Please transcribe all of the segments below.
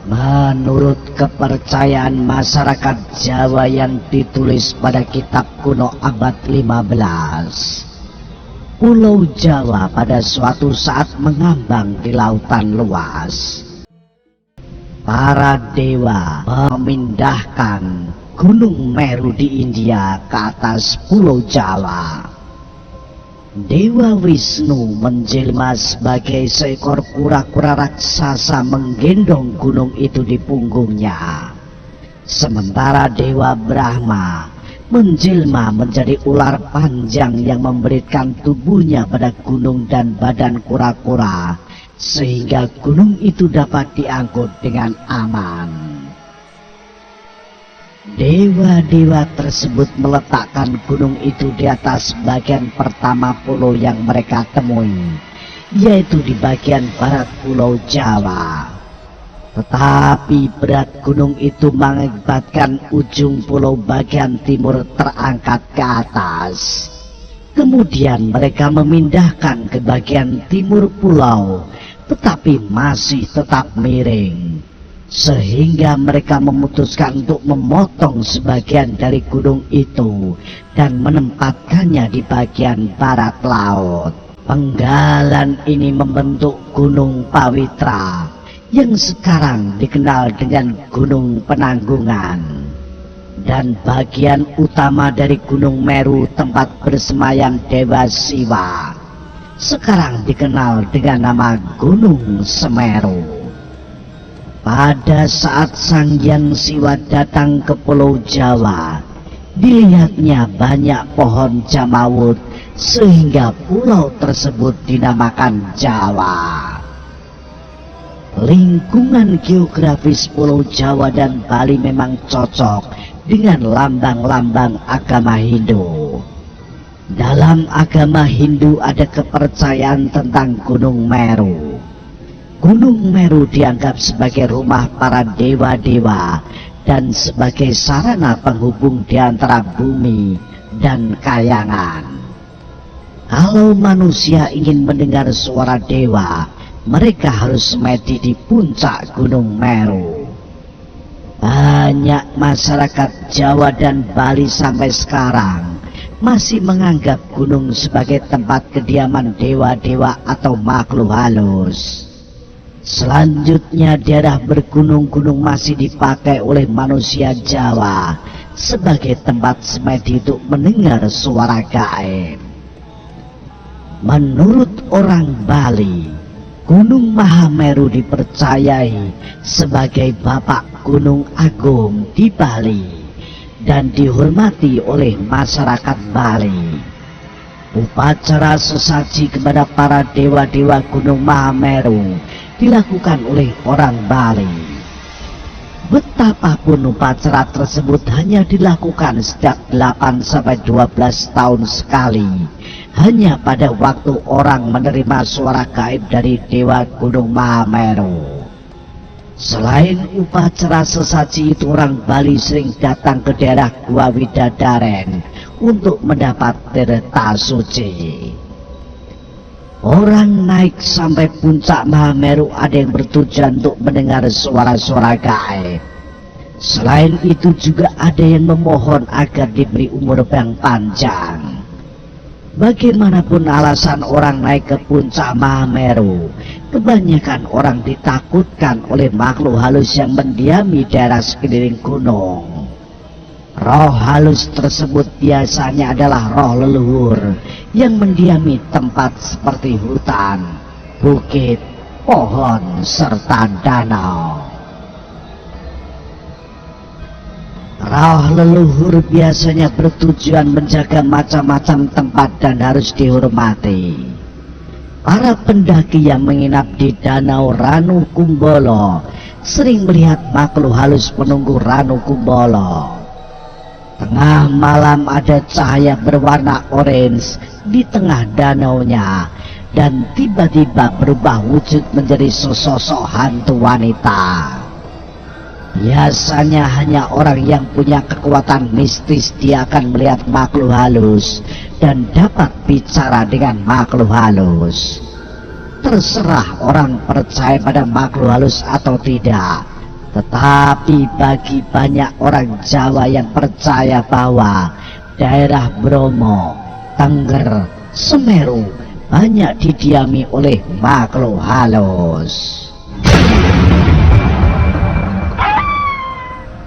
Menurut kepercayaan masyarakat Jawa yang ditulis pada kitab kuno abad 15, Pulau Jawa pada suatu saat mengambang di lautan luas. Para dewa memindahkan Gunung Meru di India ke atas Pulau Jawa. Dewa Wisnu menjelma sebagai seekor kura-kura raksasa menggendong gunung itu di punggungnya. Sementara Dewa Brahma menjelma menjadi ular panjang yang memberikan tubuhnya pada gunung dan badan kura-kura, sehingga gunung itu dapat diangkut dengan aman. Dewa-dewa tersebut meletakkan gunung itu di atas bagian pertama pulau yang mereka temui, yaitu di bagian barat Pulau Jawa. Tetapi berat gunung itu mengakibatkan ujung pulau bagian timur terangkat ke atas. Kemudian mereka memindahkan ke bagian timur pulau, tetapi masih tetap miring. Sehingga mereka memutuskan untuk memotong sebagian dari gunung itu dan menempatkannya di bagian barat laut. Penggalan ini membentuk Gunung Pawitra yang sekarang dikenal dengan Gunung Penanggungan. Dan bagian utama dari Gunung Meru, tempat bersemayam Dewa Siwa, sekarang dikenal dengan nama Gunung Semeru. Pada saat Sang Hyang Siwa datang ke Pulau Jawa, dilihatnya banyak pohon jamawut sehingga pulau tersebut dinamakan Jawa. Lingkungan geografis Pulau Jawa dan Bali memang cocok dengan lambang-lambang agama Hindu. Dalam agama Hindu ada kepercayaan tentang Gunung Meru. Gunung Meru dianggap sebagai rumah para dewa-dewa dan sebagai sarana penghubung di antara bumi dan kayangan. Kalau manusia ingin mendengar suara dewa, mereka harus semedi di puncak Gunung Meru. Banyak masyarakat Jawa dan Bali sampai sekarang masih menganggap gunung sebagai tempat kediaman dewa-dewa atau makhluk halus. Selanjutnya, daerah bergunung-gunung masih dipakai oleh manusia Jawa sebagai tempat semedi untuk mendengar suara gaib. Menurut orang Bali, Gunung Mahameru dipercayai sebagai Bapak Gunung Agung di Bali dan dihormati oleh masyarakat Bali. Upacara sesaji kepada para dewa-dewa Gunung Mahameru dilakukan oleh orang Bali. Betapapun upacara tersebut hanya dilakukan setiap 8-12 tahun sekali, hanya pada waktu orang menerima suara gaib dari Dewa Gunung Mahameru. Selain upacara sesaji itu, orang Bali sering datang ke daerah Gua Widadaren untuk mendapat tirta suci. Orang naik sampai puncak Mahameru ada yang bertujuan untuk mendengar suara-suara gaib. Selain itu juga ada yang memohon agar diberi umur yang panjang. Bagaimanapun alasan orang naik ke puncak Mahameru, kebanyakan orang ditakutkan oleh makhluk halus yang mendiami daerah sekeliling gunung. Roh halus tersebut biasanya adalah roh leluhur yang mendiami tempat seperti hutan, bukit, pohon, serta danau. Roh leluhur biasanya bertujuan menjaga macam-macam tempat dan harus dihormati. Para pendaki yang menginap di Danau Ranu Kumbolo sering melihat makhluk halus penunggu Ranu Kumbolo. Tengah malam ada cahaya berwarna orange di tengah danaunya, dan tiba-tiba berubah wujud menjadi sesosok hantu wanita. Biasanya hanya orang yang punya kekuatan mistis dia akan melihat makhluk halus dan dapat bicara dengan makhluk halus. Terserah orang percaya pada makhluk halus atau tidak. Tetapi bagi banyak orang Jawa yang percaya bahwa daerah Bromo, Tengger, Semeru banyak didiami oleh makhluk halus.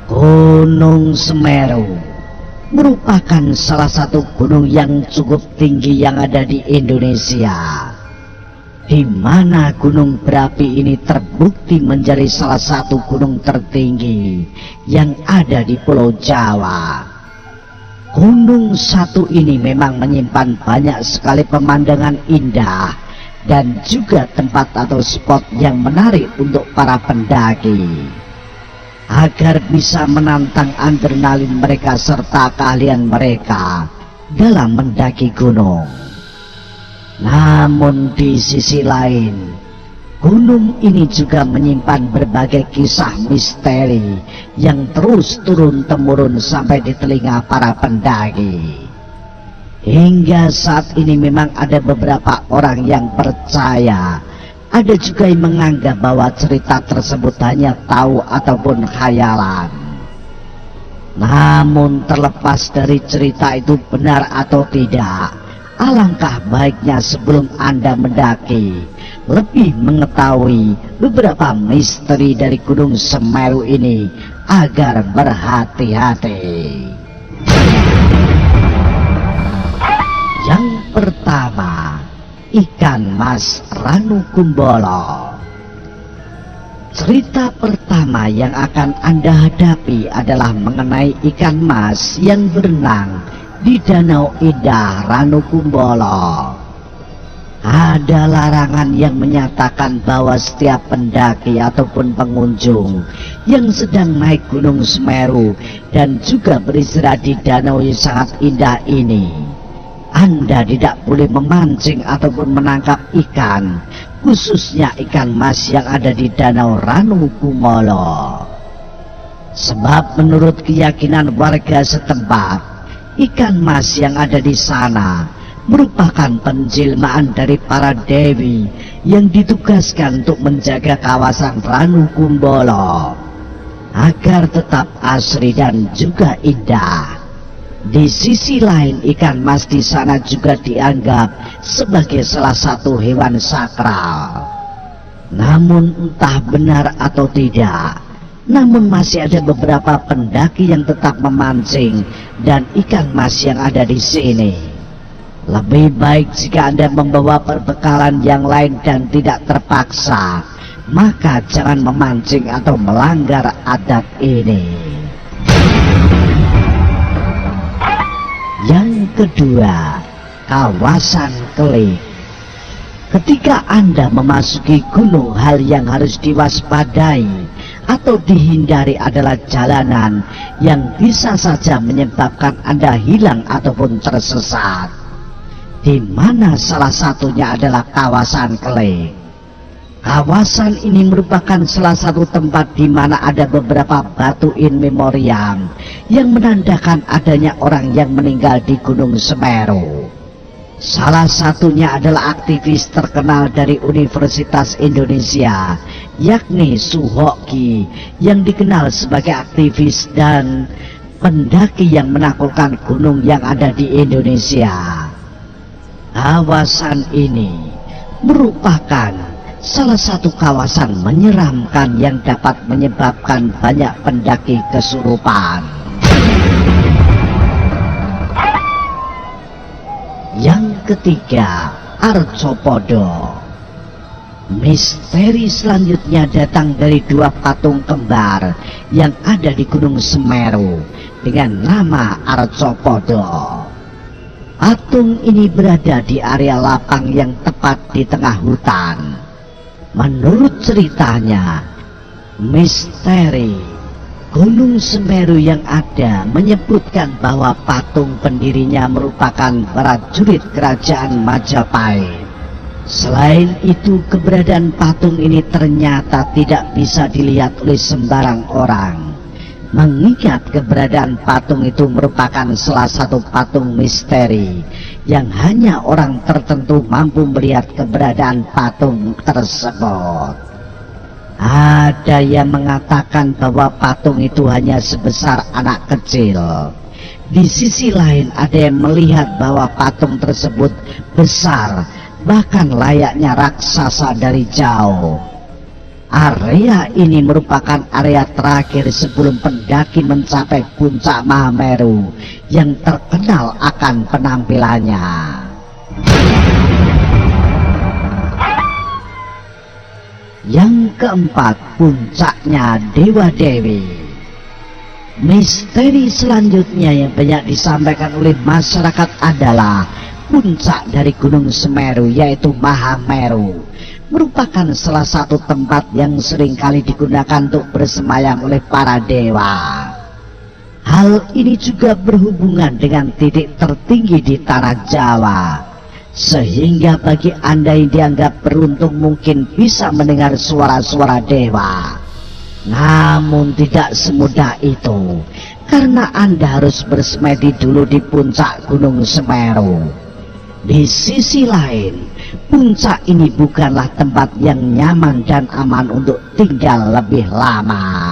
Gunung Semeru merupakan salah satu gunung yang cukup tinggi yang ada di Indonesia, di mana gunung berapi ini terbukti menjadi salah satu gunung tertinggi yang ada di Pulau Jawa. Gunung satu ini memang menyimpan banyak sekali pemandangan indah dan juga tempat atau spot yang menarik untuk para pendaki, agar bisa menantang adrenalin mereka serta keahlian mereka dalam mendaki gunung. Namun di sisi lain, gunung ini juga menyimpan berbagai kisah misteri yang terus turun-temurun sampai di telinga para pendaki. Hingga saat ini memang ada beberapa orang yang percaya, ada juga yang menganggap bahwa cerita tersebut hanya tahu ataupun khayalan. Namun terlepas dari cerita itu benar atau tidak, alangkah baiknya sebelum Anda mendaki, lebih mengetahui beberapa misteri dari Gunung Semeru ini agar berhati-hati. Yang pertama, ikan mas Ranukumbolo. Cerita pertama yang akan Anda hadapi adalah mengenai ikan mas yang berenang di Danau Indah Ranukumbolo. Ada larangan yang menyatakan bahwa setiap pendaki ataupun pengunjung yang sedang naik Gunung Semeru dan juga beristirahat di danau yang sangat indah ini, Anda tidak boleh memancing ataupun menangkap ikan, khususnya ikan mas yang ada di Danau Ranukumbolo. Sebab menurut keyakinan warga setempat, ikan mas yang ada di sana merupakan penjelmaan dari para dewi yang ditugaskan untuk menjaga kawasan Ranukumbolo agar tetap asri dan juga indah. Di sisi lain, ikan mas di sana juga dianggap sebagai salah satu hewan sakral. Namun entah benar atau tidak, namun masih ada beberapa pendaki yang tetap memancing dan ikan mas yang ada di sini. Lebih baik jika Anda membawa perbekalan yang lain dan tidak terpaksa, maka jangan memancing atau melanggar adat ini. Yang kedua, kawasan Klik. Ketika Anda memasuki gunung, hal yang harus diwaspadai atau dihindari adalah jalanan yang bisa saja menyebabkan Anda hilang ataupun tersesat, di mana salah satunya adalah kawasan Klik. Kawasan ini merupakan salah satu tempat di mana ada beberapa batu in memoriam yang menandakan adanya orang yang meninggal di Gunung Semeru. Salah satunya adalah aktivis terkenal dari Universitas Indonesia, yakni Suhoki, yang dikenal sebagai aktivis dan pendaki yang menaklukkan gunung yang ada di Indonesia. Kawasan ini merupakan salah satu kawasan menyeramkan yang dapat menyebabkan banyak pendaki kesurupan. Yang ketiga, Arcopodo. Misteri selanjutnya datang dari dua patung kembar yang ada di Gunung Semeru dengan nama Arcopodo. Patung ini berada di area lapang yang tepat di tengah hutan. Menurut ceritanya, misteri Gunung Semeru yang ada menyebutkan bahwa patung pendirinya merupakan prajurit kerajaan Majapahit. Selain itu, keberadaan patung ini ternyata tidak bisa dilihat oleh sembarang orang, mengingat keberadaan patung itu merupakan salah satu patung misteri yang hanya orang tertentu mampu melihat keberadaan patung tersebut. Ada yang mengatakan bahwa patung itu hanya sebesar anak kecil. Di sisi lain ada yang melihat bahwa patung tersebut besar, bahkan layaknya raksasa dari jauh. Area ini merupakan area terakhir sebelum pendaki mencapai puncak Mahameru yang terkenal akan penampilannya. Yang keempat, puncaknya Dewa Dewi. Misteri selanjutnya yang banyak disampaikan oleh masyarakat adalah puncak dari Gunung Semeru, yaitu Mahameru, merupakan salah satu tempat yang seringkali digunakan untuk bersemayam oleh para dewa. Hal ini juga berhubungan dengan titik tertinggi di tanah Jawa, sehingga bagi Anda yang dianggap beruntung mungkin bisa mendengar suara-suara dewa. Namun tidak semudah itu, karena Anda harus bersemedi dulu di puncak Gunung Semeru. Di sisi lain, puncak ini bukanlah tempat yang nyaman dan aman untuk tinggal lebih lama.